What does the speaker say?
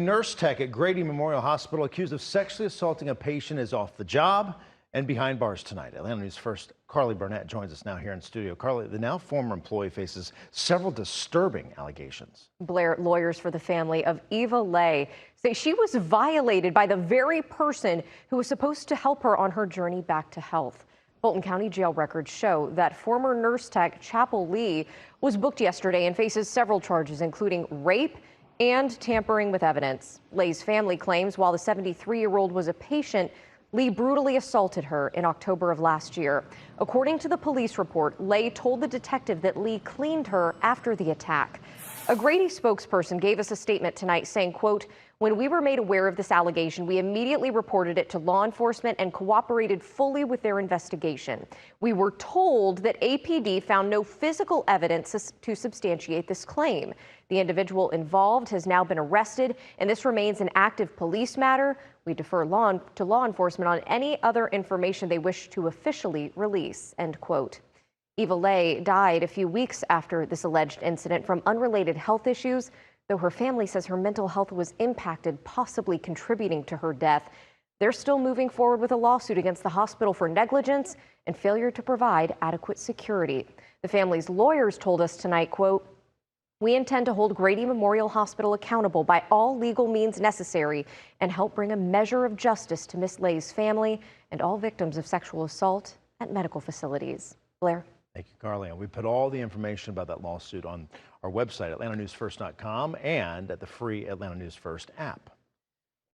Nurse tech at Grady Memorial Hospital accused of sexually assaulting a patient is off the job and behind bars tonight. Atlanta News First Carly Burnett joins us now here in studio. Carly, the now former employee faces several disturbing allegations. Blair, lawyers for the family of Eva Lay say she was violated by the very person who was supposed to help her on her journey back to health. Fulton County jail records show that former nurse tech Chapel Lee was booked yesterday and faces several charges, including rape and tampering with evidence. Lay's family claims while the 73-year-old was a patient, Lee brutally assaulted her in October of last year. According to the police report, Lay told the detective that Lee cleaned her after the attack. A Grady spokesperson gave us a statement tonight saying, quote, "When we were made aware of this allegation, we immediately reported it to law enforcement and cooperated fully with their investigation. We were told that APD found no physical evidence to substantiate this claim. The individual involved has now been arrested, and this remains an active police matter. We defer to law enforcement on any other information they wish to officially release," end quote. Eva Lay died a few weeks after this alleged incident from unrelated health issues, though her family says her mental health was impacted, possibly contributing to her death. They're still moving forward with a lawsuit against the hospital for negligence and failure to provide adequate security. The family's lawyers told us tonight, quote, "We intend to hold Grady Memorial Hospital accountable by all legal means necessary and help bring a measure of justice to Miss Lay's family and all victims of sexual assault at medical facilities." Blair. Thank you, Carly. And we put all the information about that lawsuit on our website, atlantanewsfirst.com, and at the free Atlanta News First app.